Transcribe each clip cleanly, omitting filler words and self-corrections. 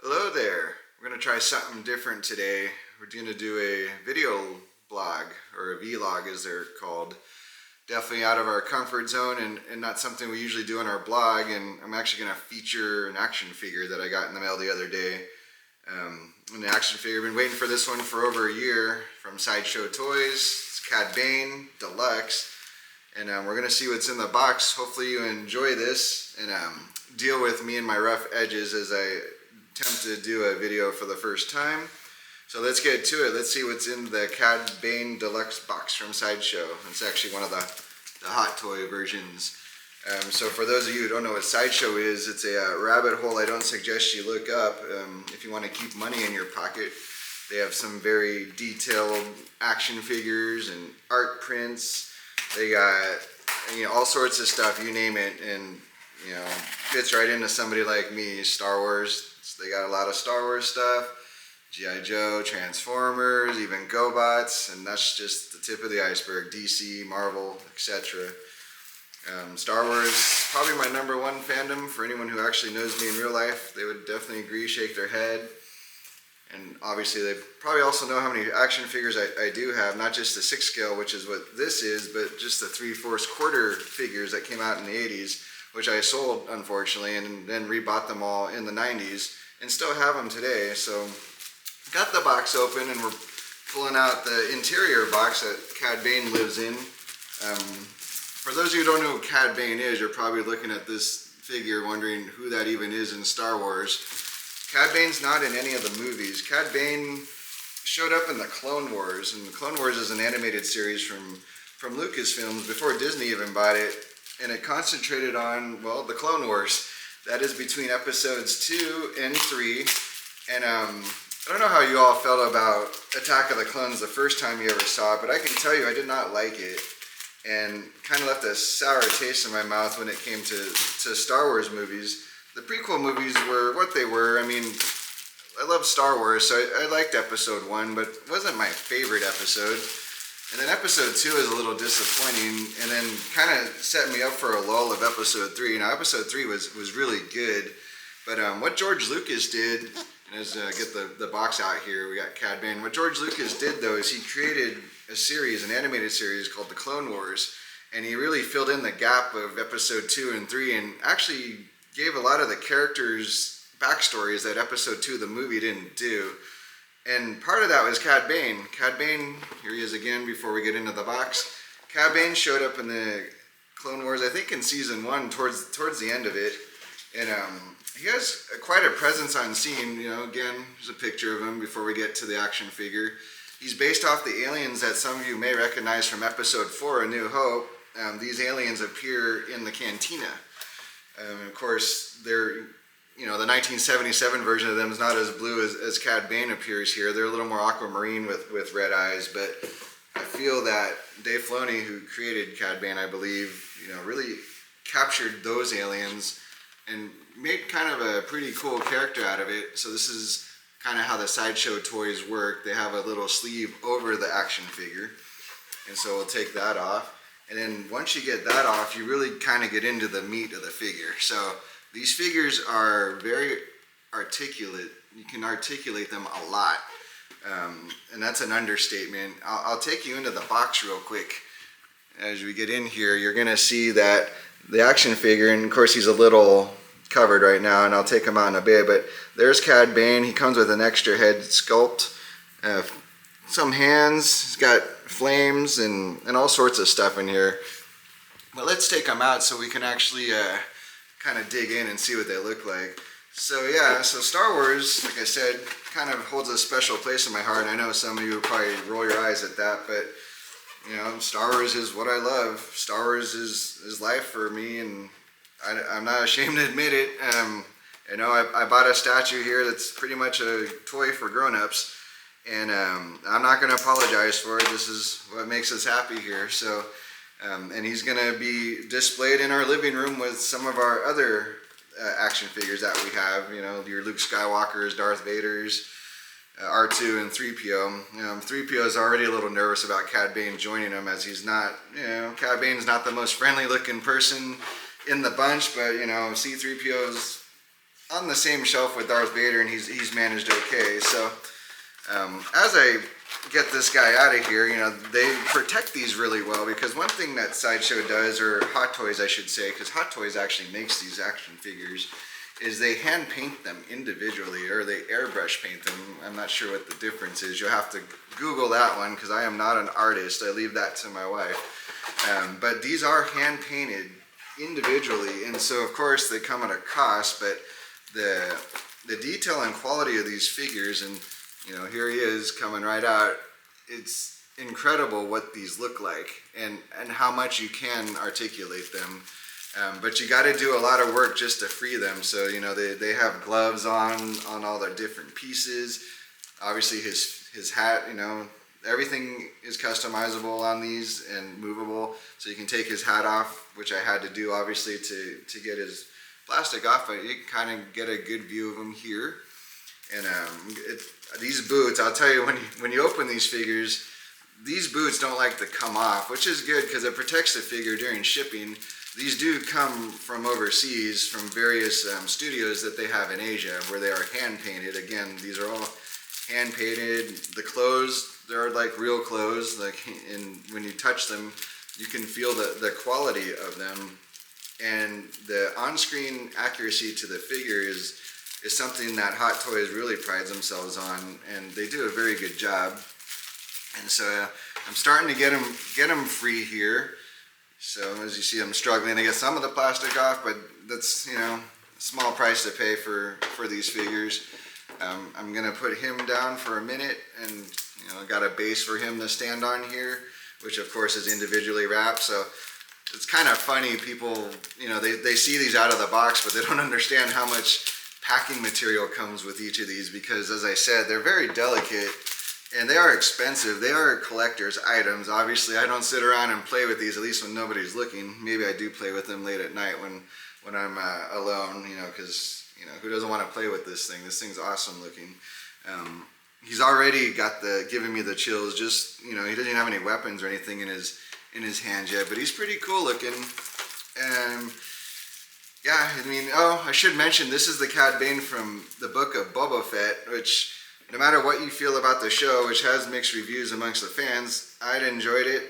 Hello there. We're going to try something different today. We're going to do a video blog, or a vlog as they're called. Definitely out of our comfort zone and not something we usually do on our blog. And I'm actually going to feature an action figure that I got in the mail the other day. An action figure. I've been waiting for this one for over a year from Sideshow Toys. It's Cad Bane Deluxe. And we're going to see what's in the box. Hopefully you enjoy this and deal with me and my rough edges as I attempt to do a video for the first time. So let's get to it. Let's see what's in the Cad Bane Deluxe box from Sideshow. It's actually one of the Hot Toy versions. So for those of you who don't know what Sideshow is, it's a rabbit hole I don't suggest you look up if you want to keep money in your pocket. They have some very detailed action figures and art prints. They got all sorts of stuff, you name it, and fits right into somebody like me. Star Wars. They got a lot of Star Wars stuff. G.I. Joe, Transformers, even GoBots, and that's just the tip of the iceberg. DC, Marvel, etc. Star Wars, probably my number one fandom. For anyone who actually knows me in real life, they would definitely agree, shake their head. And obviously they probably also know how many action figures I do have, not just the 6 scale, which is what this is, but just the 3/4 quarter figures that came out in the 80s, which I sold, unfortunately, and then rebought them all in the 90s, and still have them today. So got the box open, and we're pulling out the interior box that Cad Bane lives in. For those of you who don't know who Cad Bane is, you're probably looking at this figure wondering who that even is in Star Wars. Cad Bane's not in any of the movies. Cad Bane showed up in the Clone Wars, and the Clone Wars is an animated series from Lucasfilms before Disney even bought it, and it concentrated on, well, the Clone Wars. That is between episodes 2 and 3, and I don't know how you all felt about Attack of the Clones the first time you ever saw it, but I can tell you I did not like it, and kind of left a sour taste in my mouth when it came to Star Wars movies. The prequel movies were what they were. I mean, I love Star Wars, so I liked episode 1, but it wasn't my favorite episode. And then episode 2 is a little disappointing, and then kind of set me up for a lull of episode 3. Now, episode 3 was really good, but what George Lucas did, and as get the box out here, we got Cad Bane. What George Lucas did, though, is he created a series, an animated series called The Clone Wars, and he really filled in the gap of episode 2 and 3, and actually gave a lot of the characters backstories that episode 2 of the movie didn't do. And part of that was Cad Bane. Cad Bane, here he is again before we get into the box. Cad Bane showed up in the Clone Wars, I think in season 1, towards the end of it. And he has quite a presence on scene. Again, there's a picture of him before we get to the action figure. He's based off the aliens that some of you may recognize from episode 4, A New Hope. These aliens appear in the cantina. Of course, they're, the 1977 version of them is not as blue as Cad Bane appears here. They're a little more aquamarine with red eyes, but I feel that Dave Filoni, who created Cad Bane, I believe, really captured those aliens and made kind of a pretty cool character out of it. So this is kind of how the Sideshow toys work. They have a little sleeve over the action figure, and so we'll take that off. And then once you get that off, you really kind of get into the meat of the figure. So these figures are very articulate. You can articulate them a lot. And that's an understatement. I'll take you into the box real quick. As we get in here, you're going to see that the action figure, and of course he's a little covered right now, and I'll take him out in a bit, but there's Cad Bane. He comes with an extra head sculpt, some hands, he's got flames and all sorts of stuff in here. But let's take them out so we can actually kind of dig in and see what they look like. So yeah, so Star Wars, like I said, kind of holds a special place in my heart. I know some of you will probably roll your eyes at that, but Star Wars is what I love. Star Wars is life for me, and I'm not ashamed to admit it. I bought a statue here that's pretty much a toy for grown-ups. And I'm not going to apologize for it. This is what makes us happy here. So, and he's going to be displayed in our living room with some of our other action figures that we have. Your Luke Skywalkers, Darth Vaders, R2, and 3PO. 3PO is already a little nervous about Cad Bane joining him, as he's not, Cad Bane's not the most friendly looking person in the bunch, but C-3PO's on the same shelf with Darth Vader, and he's managed okay. So as I get this guy out of here, you know, they protect these really well, because one thing that Sideshow does, or Hot Toys I should say, because Hot Toys actually makes these action figures, is they hand paint them individually, or they airbrush paint them. I'm not sure what the difference is. You'll have to Google that one, because I am not an artist. I leave that to my wife. But these are hand painted individually, and so of course they come at a cost, but the detail and quality of these figures, and you know, here he is coming right out. It's incredible what these look like, and how much you can articulate them. But you got to do a lot of work just to free them. So you know, they have gloves on all their different pieces. Obviously his hat, you know, everything is customizable on these and movable. So you can take his hat off, which I had to do obviously to get his plastic off, but you can kind of get a good view of him here. And these boots, I'll tell you, when you open these figures, these boots don't like to come off, which is good because it protects the figure during shipping. These do come from overseas, from various studios that they have in Asia, where they are hand painted. Again, these are all hand painted. The clothes, they're like real clothes, like, and when you touch them, you can feel the quality of them. And the on-screen accuracy to the figure is something that Hot Toys really prides themselves on, and they do a very good job. And so I'm starting to get them free here. So as you see, I'm struggling to get some of the plastic off, but that's, you know, a small price to pay for these figures. I'm gonna put him down for a minute, and you know, I got a base for him to stand on here, which of course is individually wrapped. So it's kind of funny, people, you know, they see these out of the box, but they don't understand how much packing material comes with each of these, because as I said, they're very delicate and they are expensive. They are collector's items. Obviously I don't sit around and play with these, at least when nobody's looking. Maybe I do play with them late at night when I'm alone, you know, because you know, who doesn't want to play with this thing? This thing's awesome looking. He's already got giving me the chills. Just, you know, he doesn't even have any weapons or anything in his hands yet, but he's pretty cool looking. Yeah, I mean, oh, I should mention, this is the Cad Bane from the Book of Boba Fett, which, no matter what you feel about the show, which has mixed reviews amongst the fans, I'd enjoyed it.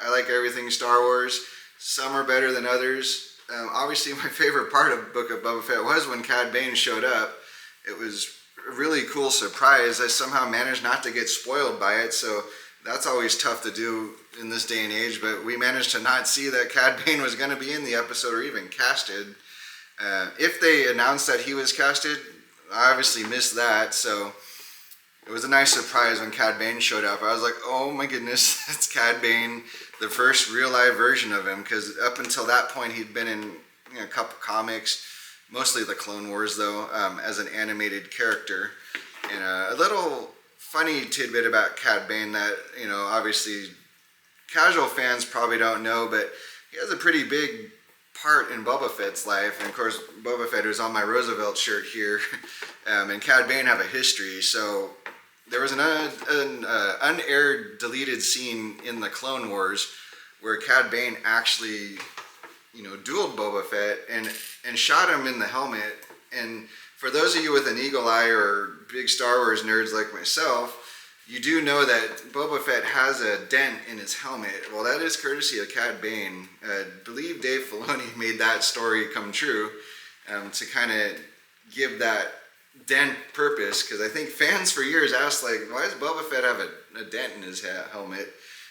I like everything Star Wars. Some are better than others. Obviously, my favorite part of Book of Boba Fett was when Cad Bane showed up. It was a really cool surprise. I somehow managed not to get spoiled by it, so that's always tough to do in this day and age, but we managed to not see that Cad Bane was going to be in the episode or even casted. If they announced that he was casted, I obviously missed that, so it was a nice surprise when Cad Bane showed up. I was like, oh my goodness, it's Cad Bane, the first real live version of him, because up until that point he'd been in, you know, a couple comics, mostly the Clone Wars though, as an animated character. And a little funny tidbit about Cad Bane that, you know, obviously casual fans probably don't know, but he has a pretty big part in Boba Fett's life. And of course, Boba Fett is on my Roosevelt shirt here, and Cad Bane have a history. So there was an unaired, deleted scene in the Clone Wars where Cad Bane actually, you know, dueled Boba Fett and shot him in the helmet. And for those of you with an eagle eye or big Star Wars nerds like myself, you do know that Boba Fett has a dent in his helmet. Well, that is courtesy of Cad Bane. I believe Dave Filoni made that story come true, to kind of give that dent purpose, because I think fans for years asked, like, why does Boba Fett have a dent in his helmet?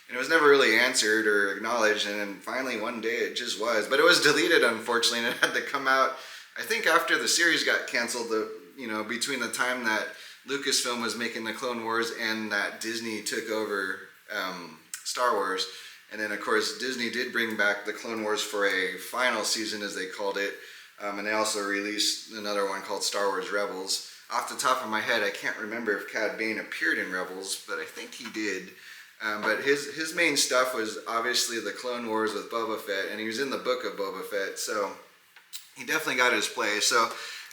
And it was never really answered or acknowledged, and then finally one day it just was. But it was deleted, unfortunately, and it had to come out, I think, after the series got canceled, you know, between the time that Lucasfilm was making the Clone Wars and that Disney took over Star Wars. And then of course Disney did bring back the Clone Wars for a final season, as they called it, and they also released another one called Star Wars Rebels. Off the top of my head, I can't remember if Cad Bane appeared in Rebels, but I think he did. But his main stuff was obviously the Clone Wars with Boba Fett, and he was in the Book of Boba Fett, so he definitely got his place. So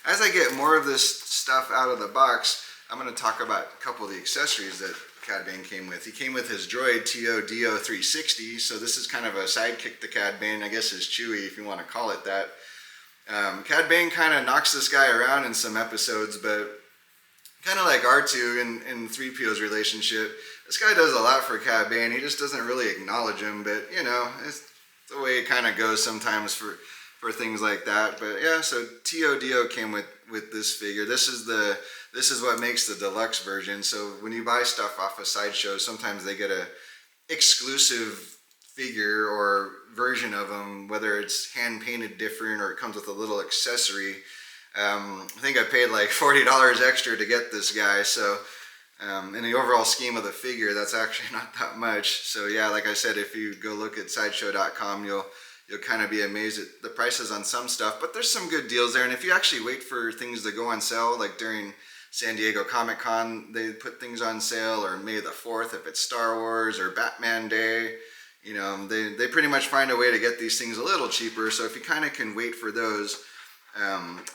as I get more of this stuff out of the box, I'm going to talk about a couple of the accessories that Cad Bane came with. He came with his droid TO-DO 360, so this is kind of a sidekick to Cad Bane, I guess his Chewie, if you want to call it that. Cad Bane kind of knocks this guy around in some episodes, but kind of like R2 in 3PO's relationship, this guy does a lot for Cad Bane. He just doesn't really acknowledge him, but you know, it's the way it kind of goes sometimes for things like that. But yeah, so Dio came with this figure. This is what makes the deluxe version. So when you buy stuff off of Sideshow, sometimes they get a exclusive figure or version of them, whether it's hand painted different or it comes with a little accessory. I think I paid like $40 extra to get this guy, so in the overall scheme of the figure, that's actually not that much. So yeah, like I said, if you go look at sideshow.com, you'll kind of be amazed at the prices on some stuff, but there's some good deals there. And if you actually wait for things to go on sale, like during San Diego Comic-Con, they put things on sale, or May the 4th if it's Star Wars, or Batman Day. You know, they pretty much find a way to get these things a little cheaper. So if you kind of can wait for those,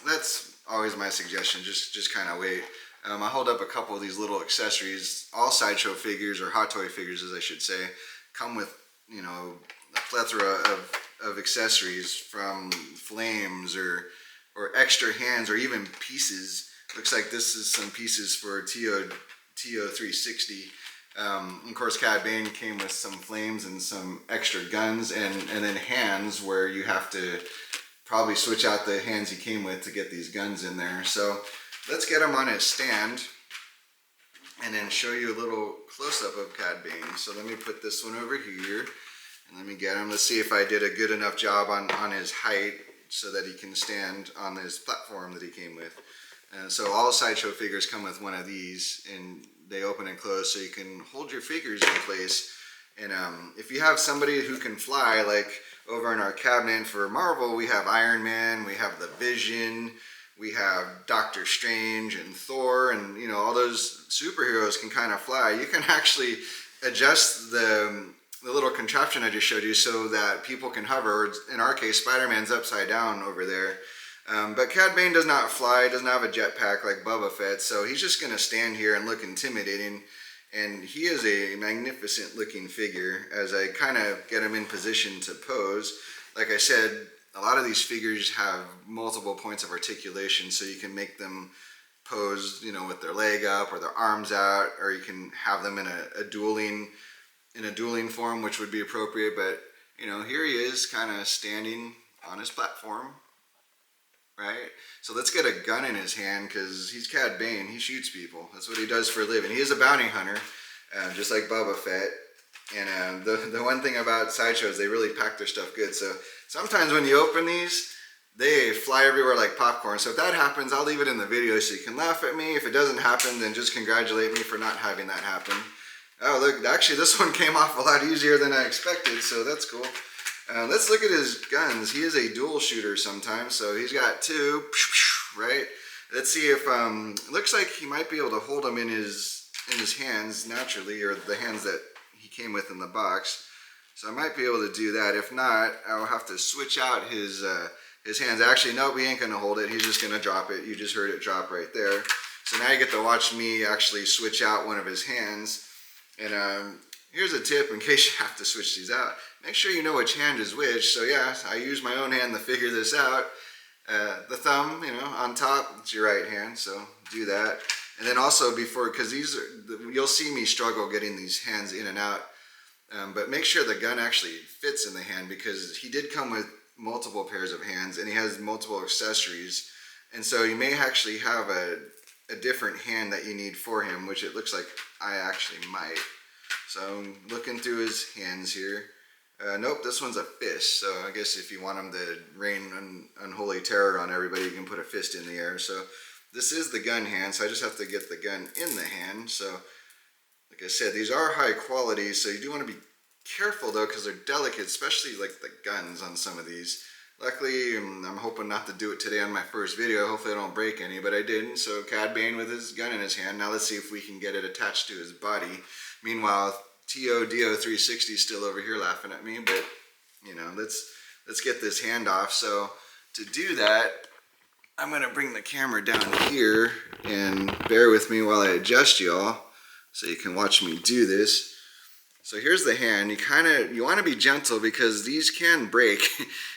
that's always my suggestion. Just kind of wait. I hold up a couple of these little accessories. All Sideshow figures, or Hot Toy figures as I should say, come with, you know, a plethora of accessories, from flames or extra hands, or even pieces. Looks like this is some pieces for TO 360. Of course, Cad Bane came with some flames and some extra guns, and then hands where you have to probably switch out the hands he came with to get these guns in there. So let's get him on his stand and then show you a little close-up of Cad Bane. So let me put this one over here and let me get him. Let's see if I did a good enough job on his height so that he can stand on his platform that he came with. So all Sideshow figures come with one of these, and they open and close so you can hold your figures in place. And if you have somebody who can fly, like over in our cabinet for Marvel, we have Iron Man, we have the Vision, we have Doctor Strange and Thor, and you know, all those superheroes can kind of fly. You can actually adjust the little contraption I just showed you so that people can hover. In our case, Spider-Man's upside down over there. But Cad Bane does not fly, doesn't have a jetpack like Boba Fett, so he's just going to stand here and look intimidating. And he is a magnificent looking figure as I kind of get him in position to pose. Like I said, a lot of these figures have multiple points of articulation, so you can make them pose, you know, with their leg up or their arms out, or you can have them in a dueling form, which would be appropriate. But you know, here he is kind of standing on his platform. Right? So let's get a gun in his hand, because he's Cad Bane. He shoots people. That's what he does for a living. He is a bounty hunter, just like Boba Fett. And the one thing about Sideshow is they really pack their stuff good. So sometimes when you open these, they fly everywhere like popcorn. So if that happens, I'll leave it in the video so you can laugh at me. If it doesn't happen, then just congratulate me for not having that happen. Oh, look, actually this one came off a lot easier than I expected, so that's cool. Let's look at his guns. He is a dual shooter sometimes, so he's got two, right? Let's see if, looks like he might be able to hold them in his hands naturally, or the hands that he came with in the box. So I might be able to do that. If not, I'll have to switch out his hands. Actually, no, we ain't gonna hold it. He's just gonna drop it. You just heard it drop right there. So now you get to watch me actually switch out one of his hands. And here's a tip in case you have to switch these out. Make sure you know which hand is which. So yeah, I use my own hand to figure this out. The thumb, you know, on top, it's your right hand, so do that. And then also before, because these are, you'll see me struggle getting these hands in and out. But make sure the gun actually fits in the hand, because he did come with multiple pairs of hands and he has multiple accessories. And so you may actually have a different hand that you need for him, which it looks like I actually might. So I'm looking through his hands here. Nope, this one's a fist. So I guess if you want him to rain unholy terror on everybody, you can put a fist in the air. So this is the gun hand, so I just have to get the gun in the hand. So like I said, these are high quality, so you do want to be careful though, because they're delicate, especially like the guns on some of these. Luckily, I'm hoping not to do it today on my first video. Hopefully I don't break any, but I didn't. So Cad Bane with his gun in his hand. Now let's see if we can get it attached to his body. Meanwhile, Dio 360 is still over here laughing at me, but you know, let's get this hand off. So to do that, I'm gonna bring the camera down here, and bear with me while I adjust y'all so you can watch me do this. So here's the hand. You want to be gentle because these can break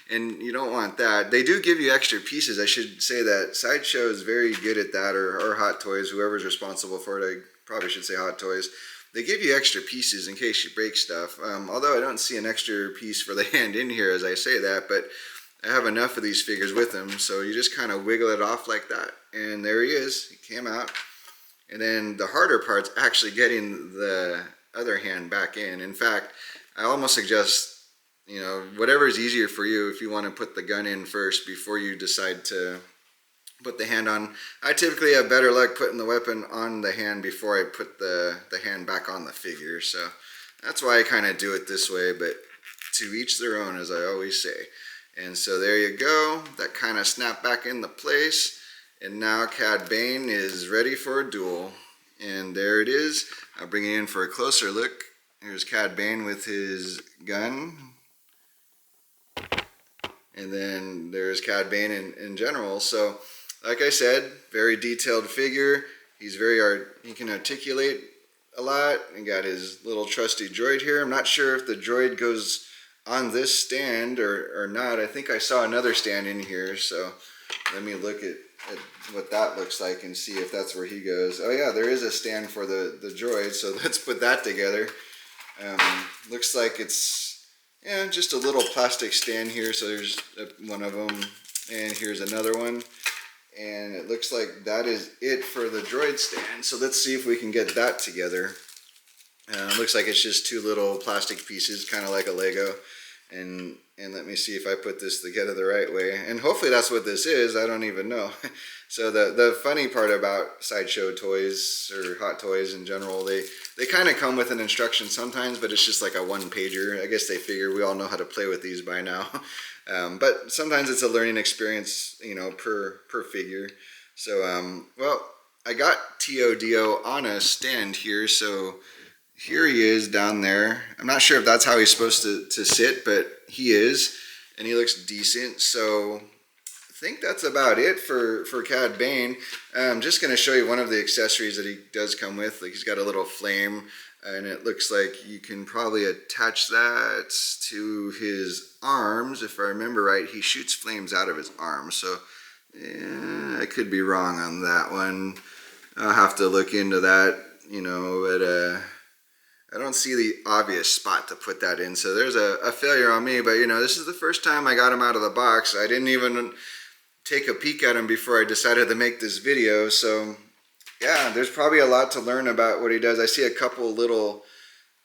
and you don't want that. They do give you extra pieces. I should say that Sideshow is very good at that, or Hot Toys, whoever's responsible for it. I probably should say Hot Toys. They give you extra pieces in case you break stuff. Although I don't see an extra piece for the hand in here as I say that, but I have enough of these figures with them. So you just kind of wiggle it off like that. And there he is. He came out. And then the harder part's actually getting the other hand back in. In fact, I almost suggest, you know, whatever is easier for you, if you want to put the gun in first before you decide to put the hand on. I typically have better luck putting the weapon on the hand before I put the hand back on the figure. So that's why I kind of do it this way, but to each their own, as I always say. And so there you go. That kind of snapped back into place. And now Cad Bane is ready for a duel. And there it is. I'll bring it in for a closer look. Here's Cad Bane with his gun. And then there's Cad Bane in general. So, like I said, very detailed figure. He can articulate a lot. And got his little trusty droid here. I'm not sure if the droid goes on this stand or not. I think I saw another stand in here. So let me look at what that looks like and see if that's where he goes. Oh yeah, there is a stand for the droid, so let's put that together. Looks like it's just a little plastic stand here, so there's one of them, and here's another one, and it looks like that is it for the droid stand. So let's see if we can get that together. Looks like it's just two little plastic pieces, kind of like a Lego. And let me see if I put this together the right way. And hopefully that's what this is. I don't even know. So the funny part about Sideshow toys or Hot Toys in general, they kind of come with an instruction sometimes, but it's just like a one-pager. I guess they figure we all know how to play with these by now. But sometimes it's a learning experience, you know, per figure. So, well, I got TODO on a stand here, so here he is down there. I'm not sure if that's how he's supposed to sit, but he is, and he looks decent. So I think that's about it for Cad Bane. I'm just going to show you one of the accessories that he does come with. Like, he's got a little flame, and it looks like you can probably attach that to his arms. If I remember right, he shoots flames out of his arms. So yeah, I could be wrong on that one. I'll have to look into that, you know, but I don't see the obvious spot to put that in, so there's a failure on me. But you know, this is the first time I got him out of the box. I didn't even take a peek at him before I decided to make this video. So yeah, there's probably a lot to learn about what he does. I see a couple little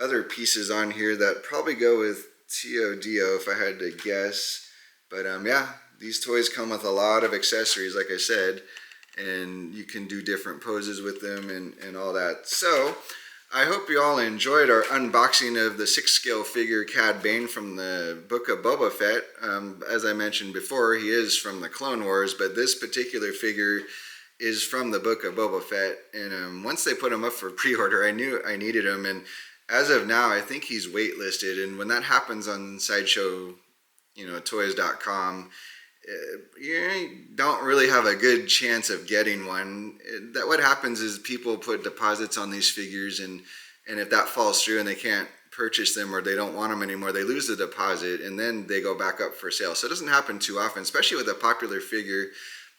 other pieces on here that probably go with TODO if I had to guess. But yeah, these toys come with a lot of accessories, like I said, and you can do different poses with them and all that. So I hope you all enjoyed our unboxing of the 6-scale figure Cad Bane from the Book of Boba Fett. As I mentioned before, he is from the Clone Wars, but this particular figure is from the Book of Boba Fett. And once they put him up for pre-order, I knew I needed him. And as of now, I think he's waitlisted. And when that happens on Sideshow, you know, toys.com, you don't really have a good chance of getting one. That what happens is people put deposits on these figures, and if that falls through and they can't purchase them or they don't want them anymore, they lose the deposit and then they go back up for sale. So it doesn't happen too often, especially with a popular figure.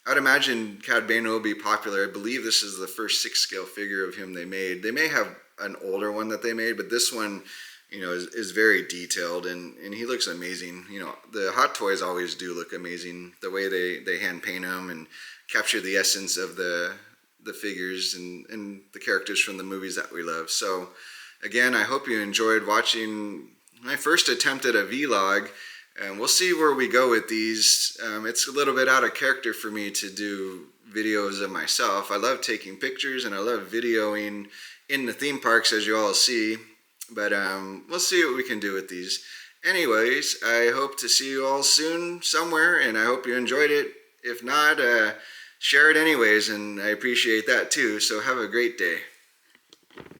I'd imagine Cad Bane will be popular. I believe this is the first 6-scale figure of him they made. They may have an older one that they made, but this one, you know, is very detailed, and he looks amazing. You know, the Hot Toys always do look amazing. The way they hand paint them and capture the essence of the figures and the characters from the movies that we love. So again, I hope you enjoyed watching my first attempt at a vlog, and we'll see where we go with these. It's a little bit out of character for me to do videos of myself. I love taking pictures and I love videoing in the theme parks, as you all see. But we'll see what we can do with these. Anyways, I hope to see you all soon somewhere, and I hope you enjoyed it. If not, share it anyways, and I appreciate that too. So have a great day.